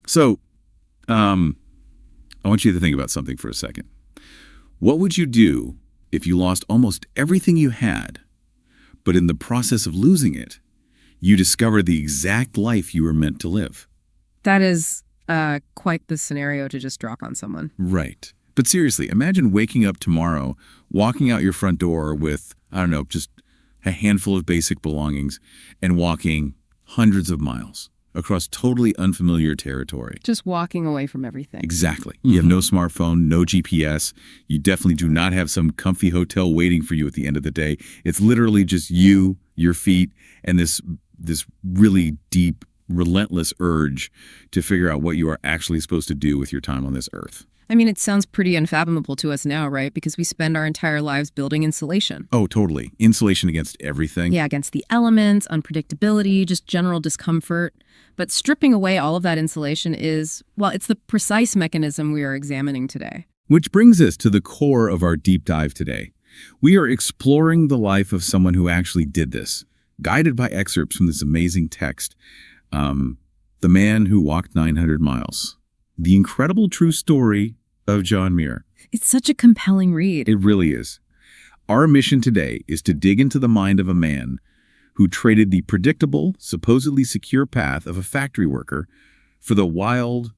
So, I want you to think about something for a second. What would you do if you lost almost everything you had, but in the process of losing it, you discovered the exact life you were meant to live? That is quite the scenario to just drop on someone. Right. But seriously, imagine waking up tomorrow, walking out your front door with, I don't know, just a handful of basic belongings and walking hundreds of miles across totally unfamiliar territory. Just walking away from everything. Exactly. You have no smartphone, no GPS. You definitely do not have some comfy hotel waiting for you at the end of the day. It's literally just you, your feet, and this really deep, relentless urge to figure out what you are actually supposed to do with your time on this earth. I mean, it sounds pretty unfathomable to us now, right? Because we spend our entire lives building insulation. Oh, totally. Insulation against everything. Yeah, against the elements, unpredictability, just general discomfort. But stripping away all of that insulation is, well, it's the precise mechanism we are examining today. Which brings us to the core of our deep dive today. We are exploring the life of someone who actually did this, guided by excerpts from this amazing text, The Man Who Walked 900 Miles. The incredible true story of John Muir. It's such a compelling read. It really is. Our mission today is to dig into the mind of a man who traded the predictable, supposedly secure path of a factory worker for the wild,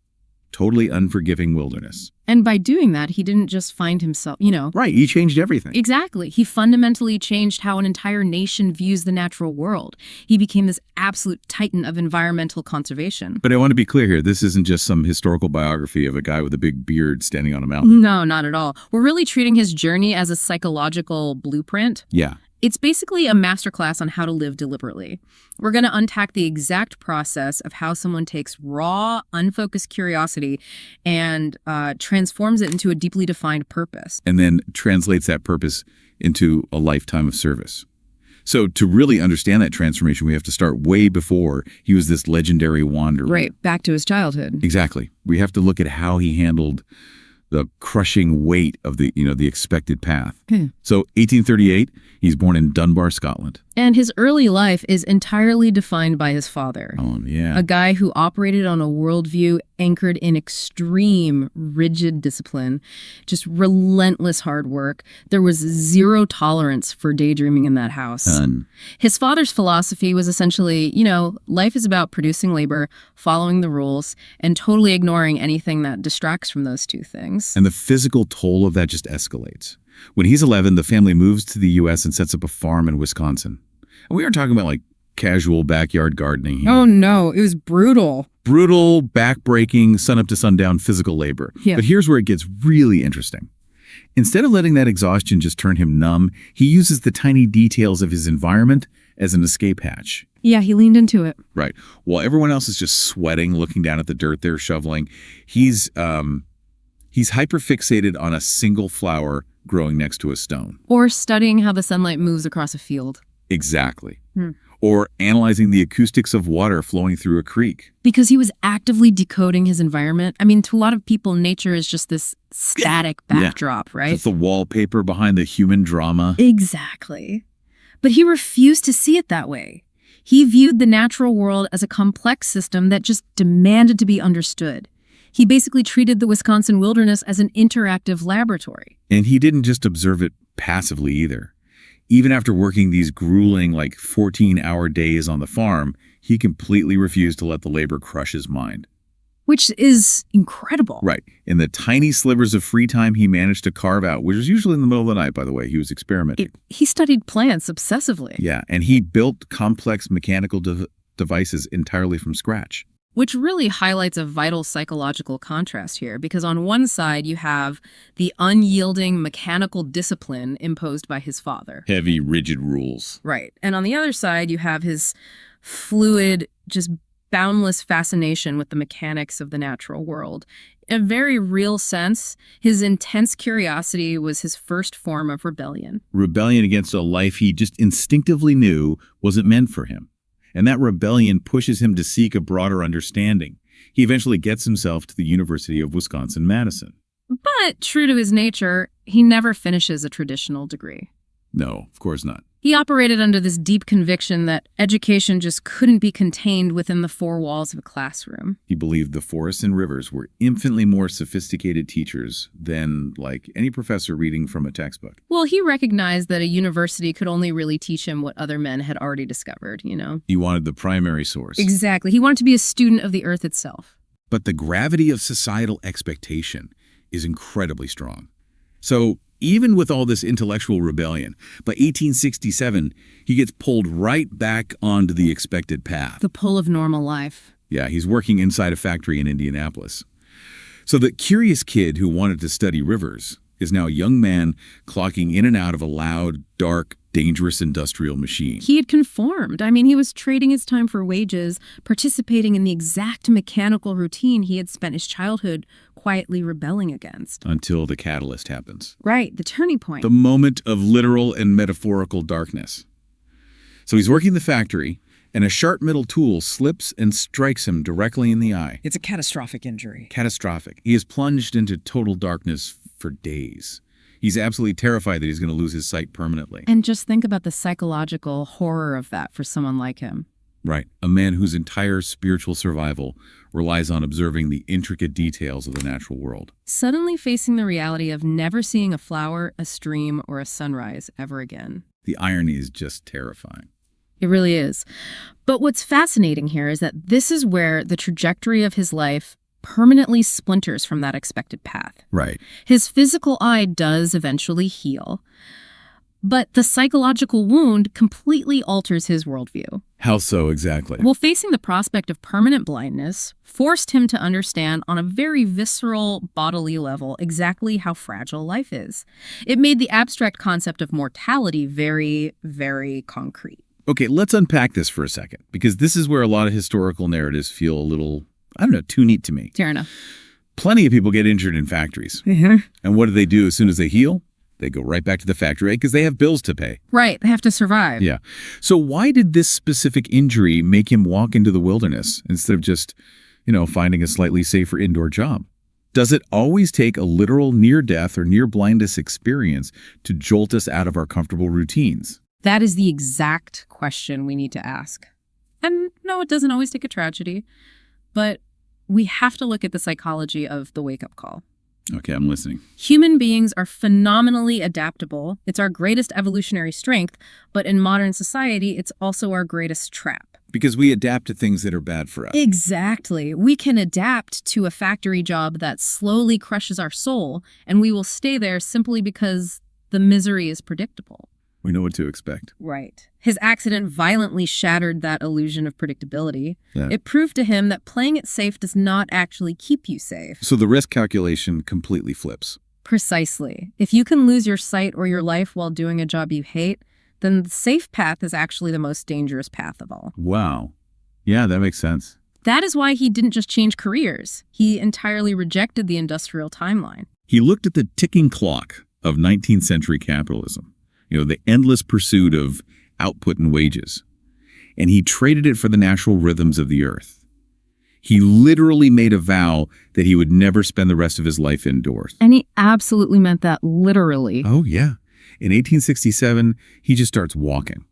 totally unforgiving wilderness. And by doing that, he didn't just find himself, Right, he changed everything. Exactly. He fundamentally changed how an entire nation views the natural world. He became this absolute titan of environmental conservation. But I want to be clear here, this isn't just some historical biography of a guy with a big beard standing on a mountain. No, not at all. We're really treating his journey as a psychological blueprint. Yeah. It's basically a masterclass on how to live deliberately. We're going to unpack the exact process of how someone takes raw, unfocused curiosity and transforms it into a deeply defined purpose. And then translates that purpose into a lifetime of service. So to really understand that transformation, we have to start way before he was this legendary wanderer. Right, back to his childhood. Exactly. We have to look at how he handled the crushing weight of the expected path. So 1838, he's born in Dunbar, Scotland. And his early life is entirely defined by his father. Oh, yeah. A guy who operated on a worldview anchored in extreme, rigid discipline, just relentless hard work. There was zero tolerance for daydreaming in that house. None. His father's philosophy was essentially, life is about producing labor, following the rules, and totally ignoring anything that distracts from those two things. And the physical toll of that just escalates. When he's 11, the family moves to the U.S. and sets up a farm in Wisconsin. And we aren't talking about casual backyard gardening here. Oh, no, it was brutal. Brutal, back-breaking, sun-up-to-sundown physical labor. Yeah. But here's where it gets really interesting. Instead of letting that exhaustion just turn him numb, he uses the tiny details of his environment as an escape hatch. Yeah, he leaned into it. Right. While everyone else is just sweating, looking down at the dirt they're shoveling, he's hyper-fixated on a single flower growing next to a stone. Or studying how the sunlight moves across a field. Exactly. Or analyzing the acoustics of water flowing through a creek. Because he was actively decoding his environment. I mean, to a lot of people, nature is just this static backdrop, right? It's the wallpaper behind the human drama. Exactly. But he refused to see it that way. He viewed the natural world as a complex system that just demanded to be understood. He basically treated the Wisconsin wilderness as an interactive laboratory. And he didn't just observe it passively either. Even after working these grueling, 14-hour days on the farm, he completely refused to let the labor crush his mind. Which is incredible. Right. In the tiny slivers of free time he managed to carve out, which was usually in the middle of the night, by the way, he was experimenting. He studied plants obsessively. Yeah, and he built complex mechanical devices entirely from scratch. Which really highlights a vital psychological contrast here, because on one side you have the unyielding mechanical discipline imposed by his father. Heavy, rigid rules. Right. And on the other side you have his fluid, just boundless fascination with the mechanics of the natural world. In a very real sense, his intense curiosity was his first form of rebellion. Rebellion against a life he just instinctively knew wasn't meant for him. And that rebellion pushes him to seek a broader understanding. He eventually gets himself to the University of Wisconsin-Madison. But true to his nature, he never finishes a traditional degree. No, of course not. He operated under this deep conviction that education just couldn't be contained within the four walls of a classroom. He believed the forests and rivers were infinitely more sophisticated teachers than, like, any professor reading from a textbook. Well, he recognized that a university could only really teach him what other men had already discovered, you know? He wanted the primary source. Exactly. He wanted to be a student of the earth itself. But the gravity of societal expectation is incredibly strong. So even with all this intellectual rebellion, by 1867, he gets pulled right back onto the expected path. The pull of normal life. Yeah, he's working inside a factory in Indianapolis. So the curious kid who wanted to study rivers is now a young man clocking in and out of a loud, dark, dangerous industrial machine. He had conformed. I mean, he was trading his time for wages, participating in the exact mechanical routine he had spent his childhood quietly rebelling against. Until the catalyst happens. Right, the turning point. The moment of literal and metaphorical darkness. So he's working the factory, and a sharp metal tool slips and strikes him directly in the eye. It's a catastrophic injury. Catastrophic. He is plunged into total darkness for days. He's absolutely terrified that he's going to lose his sight permanently. And just think about the psychological horror of that for someone like him. Right. A man whose entire spiritual survival relies on observing the intricate details of the natural world. Suddenly facing the reality of never seeing a flower, a stream, or a sunrise ever again. The irony is just terrifying. It really is. But what's fascinating here is that this is where the trajectory of his life permanently splinters from that expected path. Right. His physical eye does eventually heal, but the psychological wound completely alters his worldview. How so exactly? Well, facing the prospect of permanent blindness forced him to understand on a very visceral bodily level exactly how fragile life is. It made the abstract concept of mortality very, very concrete. Okay, let's unpack this for a second, because this is where a lot of historical narratives feel a little, I don't know, too neat to me. Fair enough. Plenty of people get injured in factories. And what do as soon as they heal? They go right back to the factory, because they have bills to pay. Right, they have to survive. Yeah. So why did this specific injury make him walk into the wilderness instead of just, finding a slightly safer indoor job? Does it always take a literal near-death or near-blindness experience to jolt us out of our comfortable routines? That is the exact question we need to ask. And no, it doesn't always take a tragedy, but we have to look at the psychology of the wake-up call. Okay, I'm listening. Human beings are phenomenally adaptable. It's our greatest evolutionary strength, but in modern society, it's also our greatest trap. Because we adapt to things that are bad for us. Exactly. We can adapt to a factory job that slowly crushes our soul, and we will stay there simply because the misery is predictable. We know what to expect. Right. His accident violently shattered that illusion of predictability. Yeah. It proved to him that playing it safe does not actually keep you safe. So the risk calculation completely flips. Precisely. If you can lose your sight or your life while doing a job you hate, then the safe path is actually the most dangerous path of all. Wow. Yeah, that makes sense. That is why he didn't just change careers. He entirely rejected the industrial timeline. He looked at the ticking clock of 19th century capitalism. The endless pursuit of output and wages. And he traded it for the natural rhythms of the earth. He literally made a vow that he would never spend the rest of his life indoors. And he absolutely meant that literally. Oh, yeah. In 1867, he just starts walking.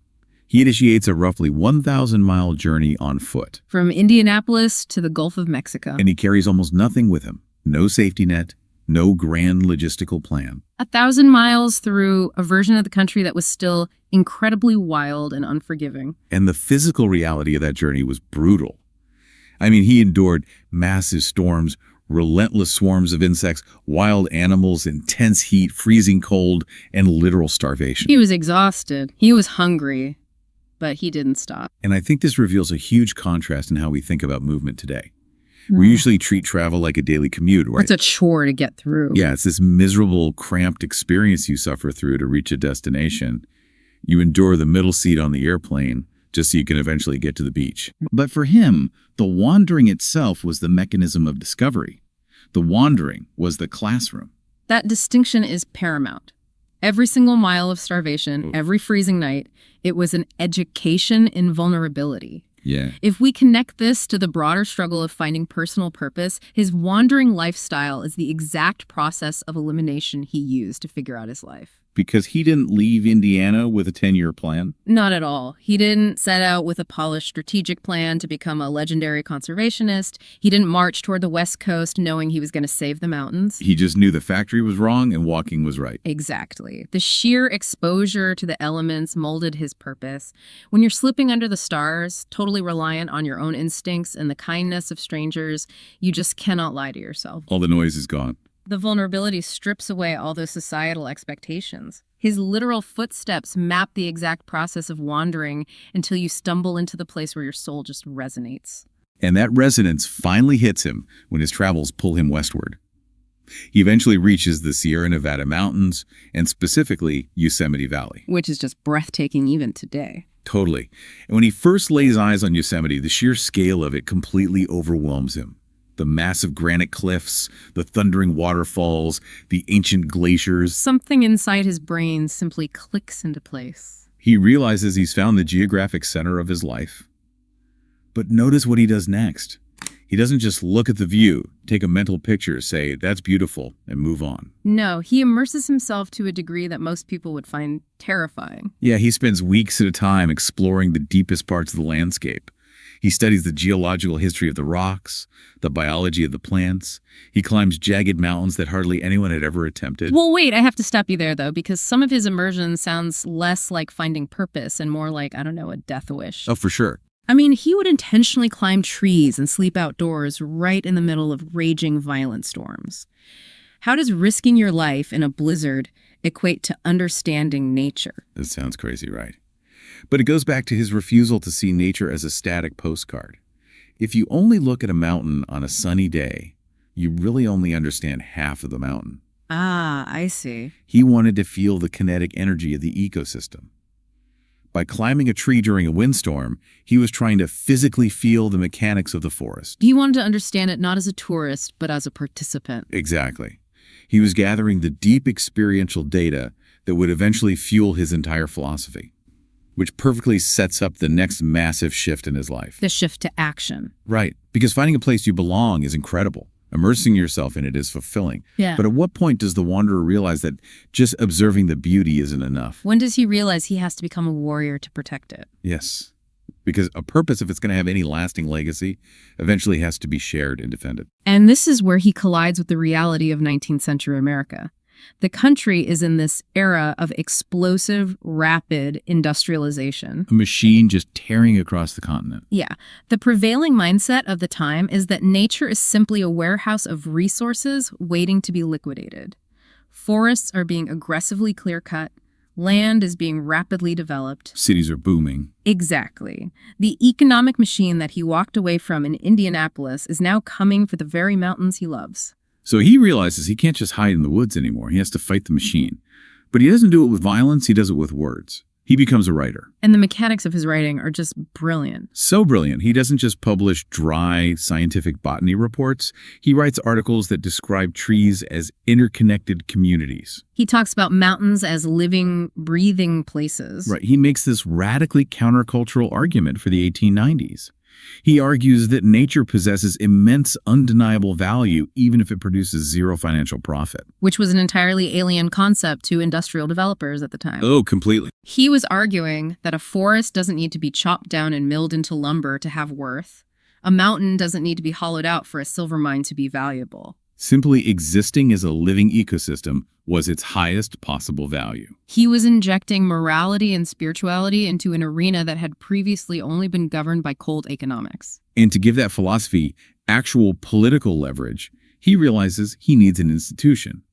He initiates a roughly 1,000-mile journey on foot. From Indianapolis to the Gulf of Mexico. And he carries almost nothing with him. No safety net. No grand logistical plan. 1,000 miles through a version of the country that was still incredibly wild and unforgiving. And the physical reality of that journey was brutal. I mean, he endured massive storms, relentless swarms of insects, wild animals, intense heat, freezing cold, and literal starvation. He was exhausted. He was hungry, but he didn't stop. And I think this reveals a huge contrast in how we think about movement today. We usually treat travel like a daily commute, right? It's a chore to get through. Yeah, it's this miserable, cramped experience you suffer through to reach a destination. You endure the middle seat on the airplane just so you can eventually get to the beach. But for him, the wandering itself was the mechanism of discovery. The wandering was the classroom. That distinction is paramount. Every single mile of starvation, every freezing night, it was an education in vulnerability. Yeah. If we connect this to the broader struggle of finding personal purpose, his wandering lifestyle is the exact process of elimination he used to figure out his life. Because he didn't leave Indiana with a 10-year plan? Not at all. He didn't set out with a polished strategic plan to become a legendary conservationist. He didn't march toward the West Coast knowing he was going to save the mountains. He just knew the factory was wrong and walking was right. Exactly. The sheer exposure to the elements molded his purpose. When you're slipping under the stars, totally reliant on your own instincts and the kindness of strangers, you just cannot lie to yourself. All the noise is gone. The vulnerability strips away all those societal expectations. His literal footsteps map the exact process of wandering until you stumble into the place where your soul just resonates. And that resonance finally hits him when his travels pull him westward. He eventually reaches the Sierra Nevada mountains, and specifically Yosemite Valley. Which is just breathtaking even today. Totally. And when he first lays eyes on Yosemite, the sheer scale of it completely overwhelms him. The massive granite cliffs, the thundering waterfalls, the ancient glaciers. Something inside his brain simply clicks into place. He realizes he's found the geographic center of his life. But notice what he does next. He doesn't just look at the view, take a mental picture, say, that's beautiful, and move on. No, he immerses himself to a degree that most people would find terrifying. Yeah, he spends weeks at a time exploring the deepest parts of the landscape. He studies the geological history of the rocks, the biology of the plants. He climbs jagged mountains that hardly anyone had ever attempted. Well, wait, I have to stop you there, though, because some of his immersion sounds less like finding purpose and more like, I don't know, a death wish. Oh, for sure. I mean, he would intentionally climb trees and sleep outdoors right in the middle of raging violent storms. How does risking your life in a blizzard equate to understanding nature? That sounds crazy, right? But it goes back to his refusal to see nature as a static postcard. If you only look at a mountain on a sunny day, you really only understand half of the mountain. Ah, I see. He wanted to feel the kinetic energy of the ecosystem. By climbing a tree during a windstorm, he was trying to physically feel the mechanics of the forest. He wanted to understand it not as a tourist, but as a participant. Exactly. He was gathering the deep experiential data that would eventually fuel his entire philosophy, which perfectly sets up the next massive shift in his life. The shift to action. Right, because finding a place you belong is incredible. Immersing yourself in it is fulfilling. Yeah. But at what point does the wanderer realize that just observing the beauty isn't enough? When does he realize he has to become a warrior to protect it? Yes, because a purpose, if it's going to have any lasting legacy, eventually has to be shared and defended. And this is where he collides with the reality of 19th century America. The country is in this era of explosive, rapid industrialization. A machine just tearing across the continent. Yeah. The prevailing mindset of the time is that nature is simply a warehouse of resources waiting to be liquidated. Forests are being aggressively clear-cut. Land is being rapidly developed. Cities are booming. Exactly. The economic machine that he walked away from in Indianapolis is now coming for the very mountains he loves. So he realizes he can't just hide in the woods anymore. He has to fight the machine. But he doesn't do it with violence. He does it with words. He becomes a writer. And the mechanics of his writing are just brilliant. So brilliant. He doesn't just publish dry scientific botany reports. He writes articles that describe trees as interconnected communities. He talks about mountains as living, breathing places. Right. He makes this radically countercultural argument for the 1890s. He argues that nature possesses immense undeniable value even if it produces zero financial profit. Which was an entirely alien concept to industrial developers at the time. Oh, completely. He was arguing that a forest doesn't need to be chopped down and milled into lumber to have worth. A mountain doesn't need to be hollowed out for a silver mine to be valuable. Simply existing as a living ecosystem was its highest possible value. He was injecting morality and spirituality into an arena that had previously only been governed by cold economics. And to give that philosophy actual political leverage, he realizes he needs an institution.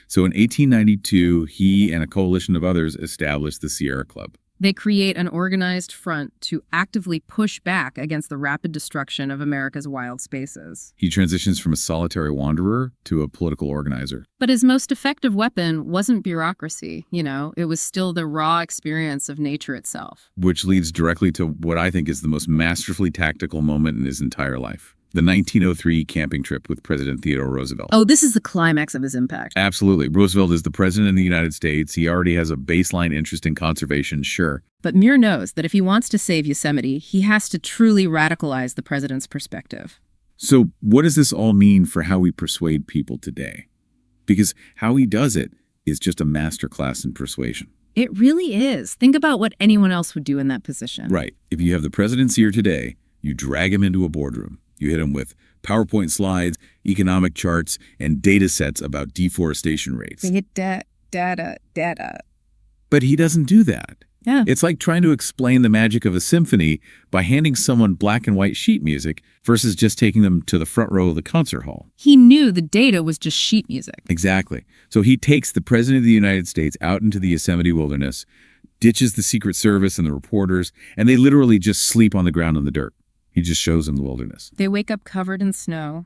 So in 1892, he and a coalition of others established the Sierra Club. They create an organized front to actively push back against the rapid destruction of America's wild spaces. He transitions from a solitary wanderer to a political organizer. But his most effective weapon wasn't bureaucracy, it was still the raw experience of nature itself. Which leads directly to what I think is the most masterfully tactical moment in his entire life. The 1903 camping trip with President Theodore Roosevelt. Oh, this is the climax of his impact. Absolutely. Roosevelt is the president of the United States. He already has a baseline interest in conservation, sure. But Muir knows that if he wants to save Yosemite, he has to truly radicalize the president's perspective. So what does this all mean for how we persuade people today? Because how he does it is just a masterclass in persuasion. It really is. Think about what anyone else would do in that position. Right. If you have the president's ear today, you drag him into a boardroom. You hit him with PowerPoint slides, economic charts, and data sets about deforestation rates. We hit data. But he doesn't do that. Yeah. It's like trying to explain the magic of a symphony by handing someone black and white sheet music versus just taking them to the front row of the concert hall. He knew the data was just sheet music. Exactly. So he takes the President of the United States out into the Yosemite wilderness, ditches the Secret Service and the reporters, and they literally just sleep on the ground in the dirt. He just shows them the wilderness. They wake up covered in snow.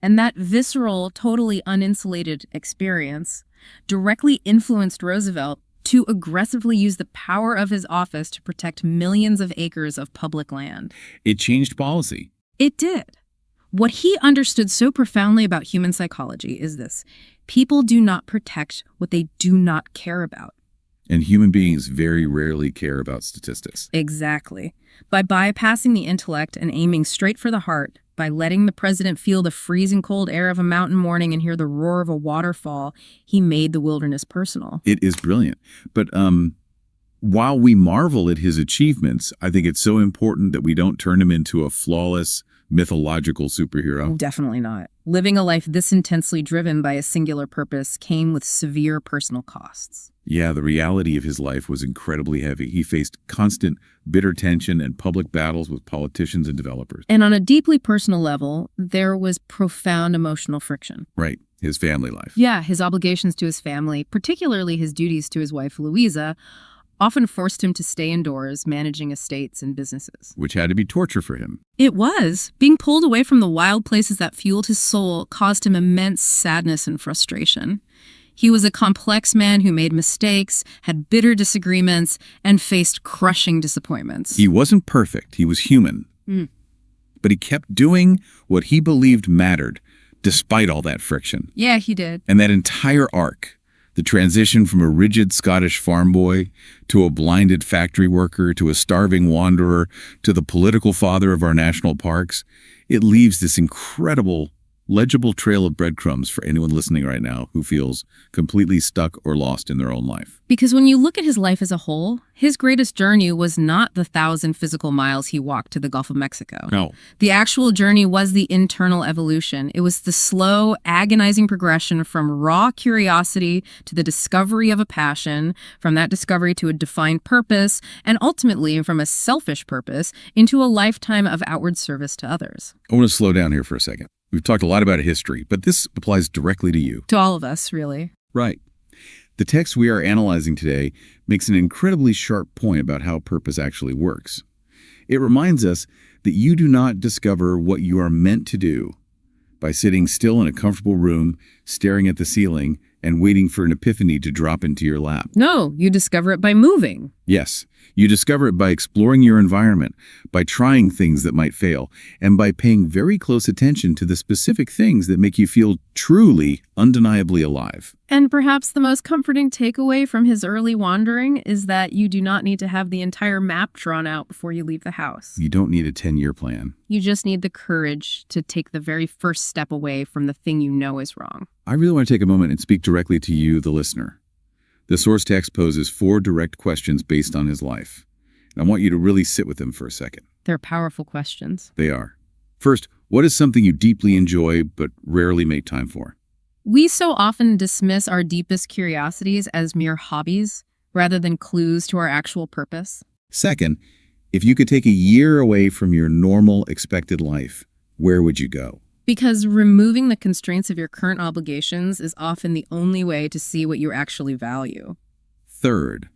And that visceral, totally uninsulated experience directly influenced Roosevelt to aggressively use the power of his office to protect millions of acres of public land. It changed policy. It did. What he understood so profoundly about human psychology is this: people do not protect what they do not care about. And human beings very rarely care about statistics. Exactly. By bypassing the intellect and aiming straight for the heart, by letting the president feel the freezing cold air of a mountain morning and hear the roar of a waterfall, he made the wilderness personal. It is brilliant. But while we marvel at his achievements, I think it's so important that we don't turn him into a flawless, mythological superhero. Definitely not. Living a life this intensely driven by a singular purpose came with severe personal costs. Yeah, the reality of his life was incredibly heavy. He faced constant, bitter tension and public battles with politicians and developers. And on a deeply personal level, there was profound emotional friction. Right, his family life. Yeah, his obligations to his family, particularly his duties to his wife Louisa, often forced him to stay indoors, managing estates and businesses. Which had to be torture for him. It was. Being pulled away from the wild places that fueled his soul caused him immense sadness and frustration. He was a complex man who made mistakes, had bitter disagreements, and faced crushing disappointments. He wasn't perfect. He was human. But he kept doing what he believed mattered, despite all that friction. Yeah, he did. And that entire arc, the transition from a rigid Scottish farm boy to a blinded factory worker to a starving wanderer to the political father of our national parks, it leaves this incredible, legible trail of breadcrumbs for anyone listening right now who feels completely stuck or lost in their own life. Because when you look at his life as a whole, his greatest journey was not the 1,000 physical miles he walked to the Gulf of Mexico. No. The actual journey was the internal evolution. It was the slow, agonizing progression from raw curiosity to the discovery of a passion, from that discovery to a defined purpose, and ultimately from a selfish purpose into a lifetime of outward service to others. I want to slow down here for a second. We've talked a lot about history, but this applies directly to you. To all of us, really. Right. The text we are analyzing today makes an incredibly sharp point about how purpose actually works. It reminds us that you do not discover what you are meant to do by sitting still in a comfortable room, staring at the ceiling, and waiting for an epiphany to drop into your lap. No, you discover it by moving. Yes, you discover it by exploring your environment, by trying things that might fail, and by paying very close attention to the specific things that make you feel truly, undeniably alive. And perhaps the most comforting takeaway from his early wandering is that you do not need to have the entire map drawn out before you leave the house. You don't need a 10-year plan. You just need the courage to take the very first step away from the thing you know is wrong. I really want to take a moment and speak directly to you, the listener. The source text poses 4 direct questions based on his life. And I want you to really sit with them for a second. They're powerful questions. They are. First, what is something you deeply enjoy but rarely make time for? We so often dismiss our deepest curiosities as mere hobbies rather than clues to our actual purpose. Second, if you could take a year away from your normal, expected life, where would you go? Because removing the constraints of your current obligations is often the only way to see what you actually value. Third,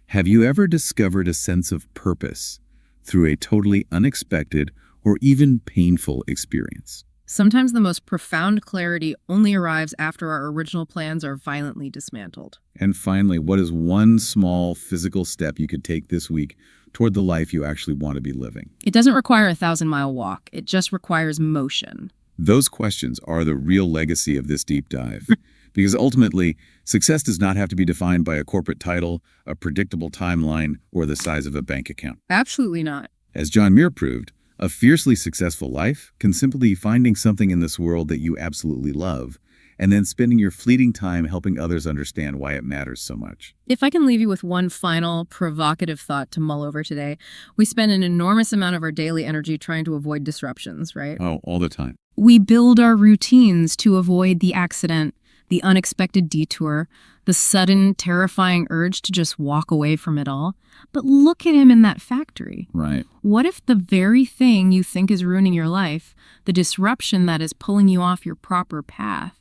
have you ever discovered a sense of purpose through a totally unexpected or even painful experience? Sometimes the most profound clarity only arrives after our original plans are violently dismantled. And finally, what is one small physical step you could take this week toward the life you actually want to be living? It doesn't require a 1,000-mile walk. It just requires motion. Those questions are the real legacy of this deep dive. Because ultimately, success does not have to be defined by a corporate title, a predictable timeline, or the size of a bank account. Absolutely not. As John Muir proved, a fiercely successful life can simply be finding something in this world that you absolutely love and then spending your fleeting time helping others understand why it matters so much. If I can leave you with one final provocative thought to mull over today, we spend an enormous amount of our daily energy trying to avoid disruptions, right? Oh, all the time. We build our routines to avoid the accident, the unexpected detour, the sudden, terrifying urge to just walk away from it all. But look at him in that factory. Right. What if the very thing you think is ruining your life, the disruption that is pulling you off your proper path,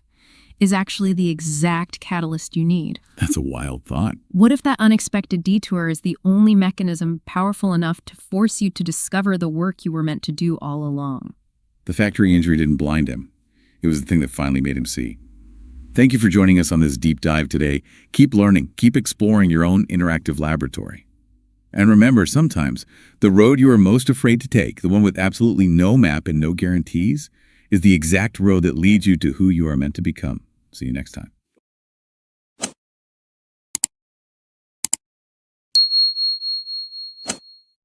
is actually the exact catalyst you need? That's a wild thought. What if that unexpected detour is the only mechanism powerful enough to force you to discover the work you were meant to do all along? The factory injury didn't blind him. It was the thing that finally made him see. Thank you for joining us on this deep dive today. Keep learning, keep exploring your own interactive laboratory. And remember, sometimes the road you are most afraid to take, the one with absolutely no map and no guarantees, is the exact road that leads you to who you are meant to become. See you next time.